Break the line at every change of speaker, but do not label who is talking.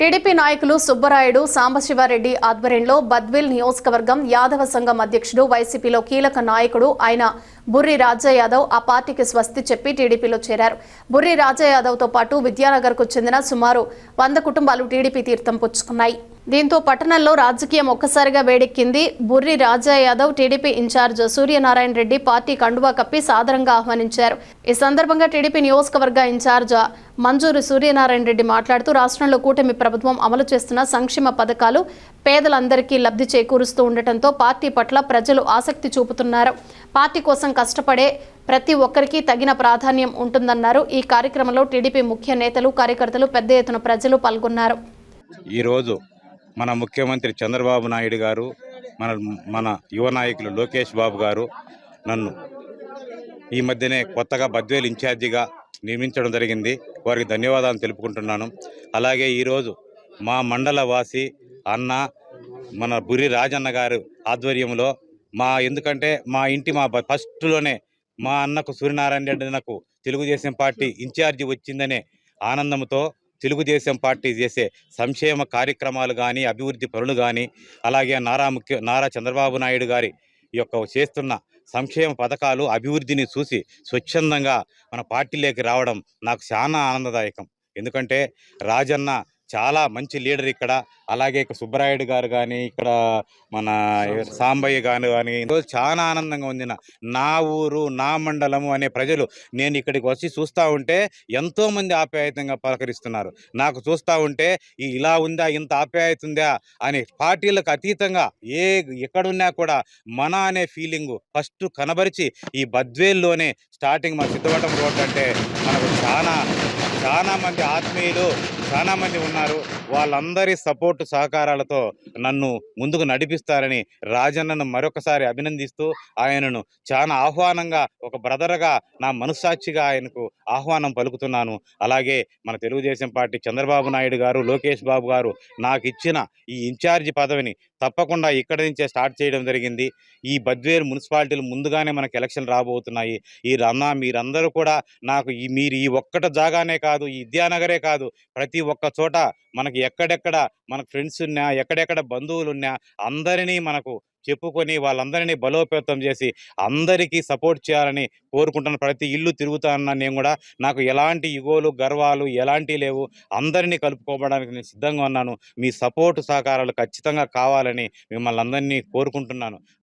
TDP నాయకులు సుబ్బరాయుడు సాంబశివారెడ్డి ఆధ్వర్యంలో బద్వేల్ నియోజకవర్గం యాదవ సంఘం అధ్యక్షుడు వైసీపీలో కీలక నాయకుడు ఆయన బుర్రి రాజా యాదవ్ ఆ పార్టీకి స్వస్తి చెప్పి టీడీపీలో చేరారు. బుర్రి రాజా యాదవ్ తో పాటు విద్యానగర్కు చెందిన సుమారు 100 కుటుంబాలు టీడీపీ తీర్థం పుచ్చుకున్నాయి. దీంతో పట్టణంలో రాజకీయం ఒక్కసారిగా వేడెక్కింది. Burri Raja Yadav TDP in charge Suryanarayana Reddy party కండువా కప్పి సాదరంగా ఆహ్వానించారు. ఈ సందర్భంగా టీడీపీ నియోజకవర్గ ఇన్ఛార్జ్ మంజూరు సూర్యనారాయణ రెడ్డి మాట్లాడుతూ రాష్ట్రంలో కూటమి ప్రభుత్వం అమలు చేస్తున్న సంక్షేమ పథకాలు పేదలందరికీ లబ్ధి చేకూరుస్తూ ఉండటంతో పార్టీ పట్ల ప్రజలు ఆసక్తి చూపుతున్నారు. పార్టీ కోసం కష్టపడే ప్రతి ఒక్కరికి తగిన ప్రాధాన్యం ఉంటుందన్నారు. ఈ కార్యక్రమంలో టీడీపీ ముఖ్య నేతలు కార్యకర్తలు పెద్ద ఎత్తున ప్రజలు పాల్గొన్నారు.
ఈరోజు మన ముఖ్యమంత్రి చంద్రబాబు నాయుడు గారు, మన యువ నాయకులు లోకేష్ బాబు గారు నన్ను ఈ మధ్యనే కొత్తగా బద్వేల్ ఇన్ఛార్జిగా నియమించడం జరిగింది. వారికి ధన్యవాదాలు తెలుపుకుంటున్నాను. అలాగే ఈరోజు మా మండల వాసి అన్న మన బుర్రి రాజన్న గారు ఆధ్వర్యంలో ఎందుకంటే మా ఫస్ట్లోనే మా అన్నకు సూర్యనారాయణ రెడ్డి అన్నకు తెలుగుదేశం పార్టీ ఇన్ఛార్జి వచ్చిందనే ఆనందంతో తెలుగుదేశం పార్టీ చేసే సంక్షేమ కార్యక్రమాలు కానీ, అభివృద్ధి పనులు కానీ, అలాగే నారా చంద్రబాబు నాయుడు గారి చేస్తున్న సంక్షేమ పథకాలు అభివృద్ధిని చూసి స్వచ్ఛందంగా మన పార్టీలోకి రావడం నాకు చాలా ఆనందదాయకం. ఎందుకంటే రాజన్న చాలా మంచి లీడర్ ఇక్కడ. అలాగే సుబ్బరాయుడు గారు కానీ, ఇక్కడ మన సాంబయ్య గారు కానీ ఈరోజు చాలా ఆనందంగా ఉంది. నా ఊరు నా మండలము అనే ప్రజలు నేను ఇక్కడికి వచ్చి చూస్తూ ఉంటే ఎంతోమంది ఆప్యాయతంగా పలకరిస్తున్నారు. నాకు చూస్తూ ఉంటే ఇలా ఉందా, ఇంత ఆప్యాయత ఉందా అని పార్టీలకు అతీతంగా ఎక్కడున్నా కూడా మన అనే ఫీలింగు ఫస్ట్ కనబరిచి ఈ బద్వేల్లోనే స్టార్టింగ్ మన సిద్ధవటం రోడ్ అంటే మనకు చాలా మంది ఆత్మీయులు చాలా మంది ఉన్నారు. వాళ్ళందరి సపోర్టు సహకారాలతో నన్ను ముందుకు నడిపిస్తారని రాజన్నను మరొకసారి అభినందిస్తూ ఆయనను చాలా ఆహ్వానంగా ఒక బ్రదర్గా నా మనస్సాక్షిగా ఆయనకు ఆహ్వానం పలుకుతున్నాను. అలాగే మన తెలుగుదేశం పార్టీ చంద్రబాబు నాయుడు గారు, లోకేష్ బాబు గారు నాకు ఇచ్చిన ఈ ఇన్ఛార్జి పదవిని తప్పకుండా ఇక్కడి నుంచే స్టార్ట్ చేయడం జరిగింది. ఈ బద్వేలు మున్సిపాలిటీలు ముందుగానే మనకు ఎలక్షన్ రాబోతున్నాయి. మీరందరూ కూడా నాకు మీరు ఈ ఒక్కట జాగానే కాదు, ఈ విద్యానగరే కాదు, ప్రతి ఒక్క చోట మనకి ఎక్కడెక్కడ మనకు ఫ్రెండ్స్ ఉన్నా, ఎక్కడెక్కడ బంధువులు ఉన్నా అందరినీ మనకు చెప్పుకొని వాళ్ళందరినీ బలోపేతం చేసి అందరికీ సపోర్ట్ చేయాలని కోరుకుంటున్న ప్రతి ఇల్లు తిరుగుతానన్నా నేను కూడా. నాకు ఎలాంటి ఇగోలు గర్వాలు ఎలాంటివి లేవు. అందరినీ కలుపుకోవడానికి నేను సిద్ధంగా ఉన్నాను. మీ సపోర్టు సహకారాలు ఖచ్చితంగా కావాలని మిమ్మల్ని అందరినీ కోరుకుంటున్నాను.